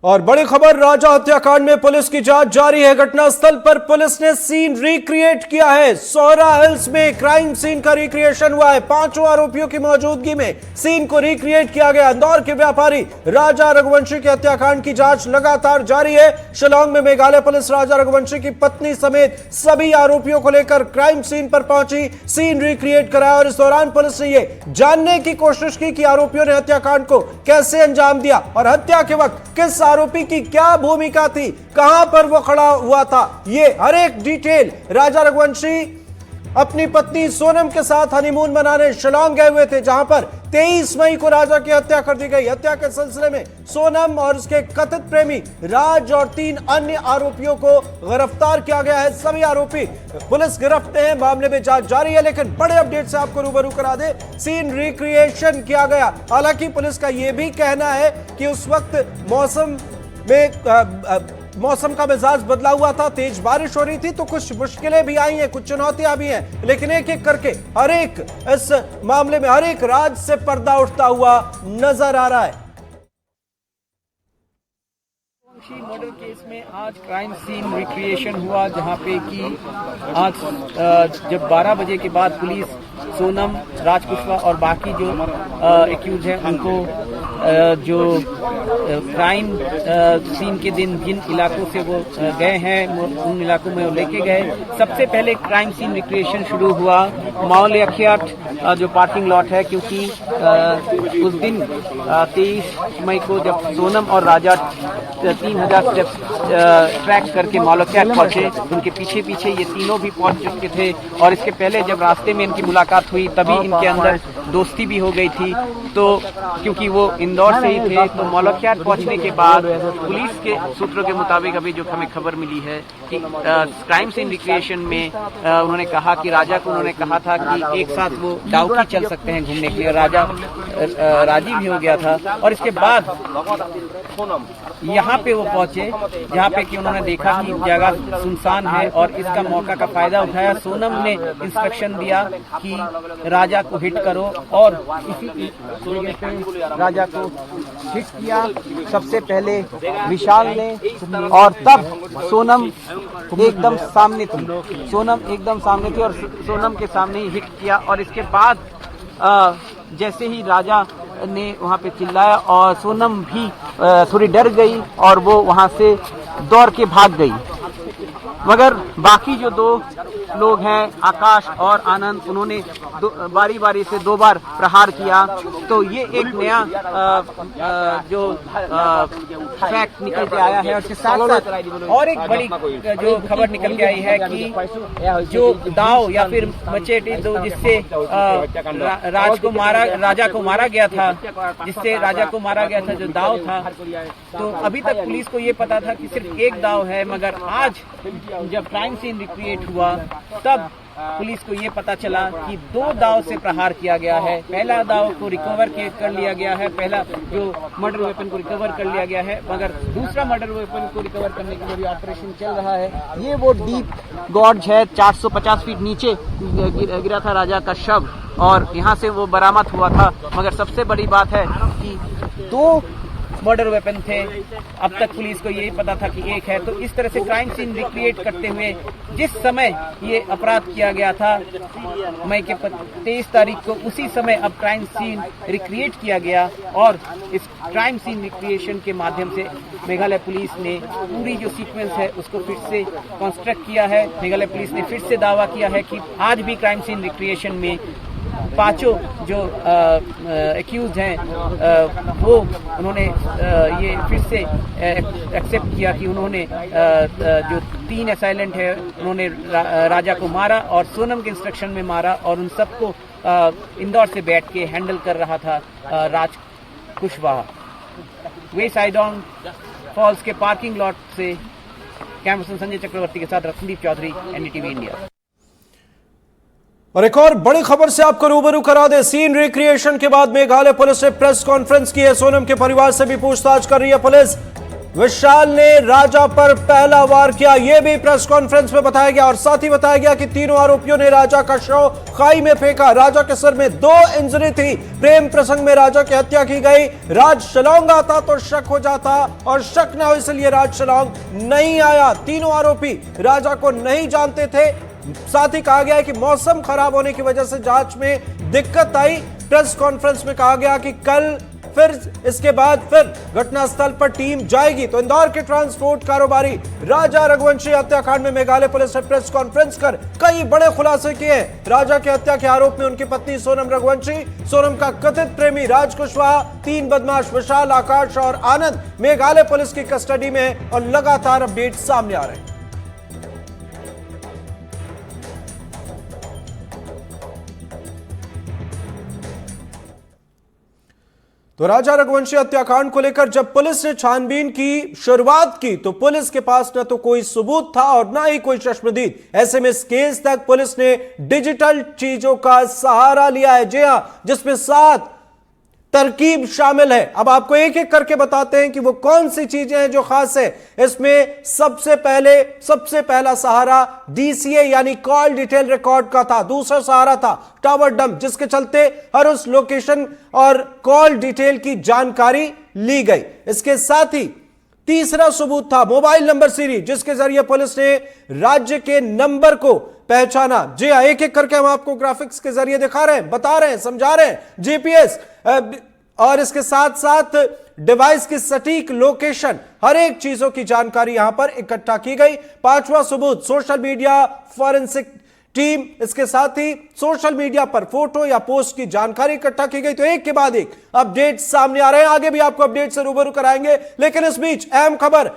और बड़ी खबर, राजा हत्याकांड में पुलिस की जांच जारी है। घटनास्थल पर पुलिस ने सीन रिक्रिएट किया है। सोहरा हिल्स में क्राइम सीन का रिक्रिएशन हुआ है। पांचों आरोपियों की मौजूदगी में सीन को रिक्रिएट किया गया। इंदौर के व्यापारी राजा रघुवंशी के हत्याकांड की जांच लगातार जारी है। शिलांग में मेघालय पुलिस राजा रघुवंशी की पत्नी समेत सभी आरोपियों को लेकर क्राइम सीन पर पहुंची, सीन रिक्रिएट कराया और इस दौरान पुलिस ने यह जानने की कोशिश की कि आरोपियों ने हत्याकांड को कैसे अंजाम दिया और हत्या के वक्त किस आरोपी की क्या भूमिका थी, कहां पर वो खड़ा हुआ था। ये हर एक डिटेल राजा रघुवंशी अपनी पत्नी सोनम के साथ हनीमून मनाने शिलांग गए हुए थे, जहां पर 23 मई को राजा की हत्या कर दी गई। हत्या के सिलसिले में सोनम और उसके कथित प्रेमी राज और 3 अन्य आरोपियों को गिरफ्तार किया गया है। सभी आरोपी पुलिस गिरफ्त में हैं। मामले में जांच जारी है, लेकिन बड़े अपडेट से आपको रूबरू करा दे, सीन रिक्रिएशन किया गया। हालांकि पुलिस का यह भी कहना है कि उस वक्त मौसम का मिजाज बदला हुआ था, तेज बारिश हो रही थी, तो कुछ मुश्किलें भी आई हैं, कुछ चुनौतियां भी हैं, लेकिन एक एक करके हर एक इस मामले में हर एक राज से पर्दा उठता हुआ नजर आ रहा है। मर्डर केस में आज क्राइम सीन रिक्रिएशन हुआ, जहां पे कि आज जब 12 बजे के बाद पुलिस सोनम, राज कुशवाहा और बाकी जो एक्यूज हैं उनको जो क्राइम सीन के दिन जिन इलाकों से वो गए हैं उन इलाकों में वो लेके गए। सबसे पहले क्राइम सीन रिक्रिएशन शुरू हुआ माहौल अखियाट जो पार्किंग लॉट है, क्योंकि उस दिन 23 मई को जब सोनम और राजा 3000 स्टेप्स ट्रैक करके मौलक्याट पहुंचे, उनके पीछे पीछे ये तीनों भी पहुंच चुके थे और इसके पहले जब रास्ते में इनकी मुलाकात हुई तभी इनके अंदर दोस्ती भी हो गई थी। तो क्योंकि वो इंदौर से ही थे, तो मौलक्याट पहुंचने के बाद पुलिस के सूत्रों के मुताबिक अभी जो हमें खबर मिली है कि क्राइम सीन रिक्रिएशन में उन्होंने कहा कि राजा को उन्होंने कहा था कि एक साथ वो डाउकी चल सकते हैं घूमने के लिए। राजा राजी भी हो गया था और इसके बाद यहाँ पे वो पहुंचे जहाँ पे कि उन्होंने देखा कि जगह सुनसान है और इसका मौका का फायदा उठाया। सोनम ने इंस्ट्रक्शन दिया कि राजा को हिट करो और इसी तरीके से राजा को हिट किया सबसे पहले विशाल ने, और तब सोनम एकदम सामने थी। सोनम एकदम सामने थी और सोनम के सामने ही हिट किया और इसके बाद जैसे ही राजा ने वहां पे चिल्लाया और सोनम भी थोड़ी डर गई और वो वहां से दौड़ के भाग गई। मगर बाकी जो 2 लोग हैं आकाश और आनंद, उन्होंने बारी बारी से 2 बार प्रहार किया। तो ये एक नया जो फैक्ट निकल के आया है। उसके साथ साथ और एक बड़ी जो खबर निकल के आई है कि जो दाव या फिर मचेटी दो जिससे राजा को मारा गया था, जिससे राजा को मारा गया था, जो दाव था, तो अभी तक पुलिस को ये पता था कि सिर्फ एक दाव है। मगर आज जब क्राइम सीन रिक्रिएट हुआ तब पुलिस को ये पता चला कि 2 दाव से प्रहार किया गया है। पहला दाव को रिकवर कर लिया गया है, पहला जो मर्डर वेपन को रिकवर कर लिया गया है, मगर दूसरा मर्डर वेपन को रिकवर करने के लिए भी ऑपरेशन चल रहा है। ये वो डीप गॉर्ज है, 450 फीट नीचे गिरा था राजा का शव और यहाँ से वो बरामद हुआ था। मगर सबसे बड़ी बात है कि 2 मर्डर वेपन थे, अब तक पुलिस को यही पता था कि एक है। तो इस तरह से क्राइम सीन रिक्रिएट करते हुए जिस समय ये अपराध किया गया था मई के 23 तारीख को, उसी समय अब क्राइम सीन रिक्रिएट किया गया और इस क्राइम सीन रिक्रिएशन के माध्यम से मेघालय पुलिस ने पूरी जो सीक्वेंस है उसको फिर से कंस्ट्रक्ट किया है। मेघालय पुलिस ने फिर से दावा किया है कि आज भी क्राइम सीन रिक्रिएशन में 5 जो एक्यूज हैं वो उन्होंने ये फिर से एक्सेप्ट किया कि उन्होंने जो 3 असाइलेंट है उन्होंने राजा को मारा और सोनम के इंस्ट्रक्शन में मारा और उन सबको इंदौर से बैठ के हैंडल कर रहा था राज कुशवाहा। वे साइडोंग फॉल्स के पार्किंग लॉट से कैमरा पर्सन संजय चक्रवर्ती के साथ रत्नदीप चौधरी, एनडीटीवी इंडिया। और एक और बड़ी खबर से आपको रूबरू करा दे, सीन रिक्रिएशन के बाद मेघालय पुलिस ने प्रेस कॉन्फ्रेंस की है। सोनम के परिवार से भी पूछताछ कर रही है पुलिस। विशाल ने राजा पर पहला वार किया, यह भी प्रेस कॉन्फ्रेंस में बताया गया और साथ ही बताया गया कि तीनों आरोपियों ने राजा का शव खाई में फेंका। राजा के सर में 2 इंजरी थी। प्रेम प्रसंग में राजा की हत्या की गई। राज शलौंग आता तो शक हो जाता और शक ना हो इसलिए राज शलौंग नहीं आया। तीनों आरोपी राजा को नहीं जानते थे। साथ ही कहा गया है कि मौसम खराब होने की वजह से जांच में दिक्कत आई। प्रेस कॉन्फ्रेंस में कहा गया कि कल फिर इसके बाद फिर घटनास्थल पर टीम जाएगी। तो इंदौर के ट्रांसपोर्ट कारोबारी राजा रघुवंशी हत्याकांड में मेघालय पुलिस ने प्रेस कॉन्फ्रेंस कर कई बड़े खुलासे किए। राजा की हत्या के आरोप में उनकी पत्नी सोनम रघुवंशी, सोनम का कथित प्रेमी राज कुशवाहा, 3 बदमाश विशाल, आकाश और आनंद मेघालय पुलिस की कस्टडी में और लगातार अपडेट सामने आ रहे हैं। तो राजा रघुवंशी हत्याकांड को लेकर जब पुलिस ने छानबीन की शुरुआत की तो पुलिस के पास न तो कोई सबूत था और ना ही कोई चश्मदीद। ऐसे में इस केस तक पुलिस ने डिजिटल चीजों का सहारा लिया है। जी हां, जिसमें 7 तरकीब शामिल है। अब आपको एक एक करके बताते हैं कि वो कौन सी चीजें हैं जो खास है। इसमें सबसे पहला सहारा डीसीए यानी कॉल डिटेल रिकॉर्ड का था। दूसरा सहारा था टावर डंप, जिसके चलते हर उस लोकेशन और कॉल डिटेल की जानकारी ली गई। इसके साथ ही तीसरा सबूत था मोबाइल नंबर सीरीज, जिसके जरिए पुलिस ने राज्य के नंबर को पहचाना। जी हां, एक एक करके हम आपको ग्राफिक्स के जरिए दिखा रहे हैं, बता रहे हैं, समझा रहे हैं। जीपीएस और इसके साथ साथ डिवाइस की सटीक लोकेशन, हर एक चीजों की जानकारी यहां पर इकट्ठा की गई। 5वां सबूत सोशल मीडिया फॉरेंसिक टीम, इसके साथ ही सोशल मीडिया पर फोटो या पोस्ट की जानकारी इकट्ठा की गई। तो एक के बाद एक अपडेट सामने आ रहे हैं। आगे भी आपको अपडेट से रूबरू कराएंगे, लेकिन इस बीच अहम खबर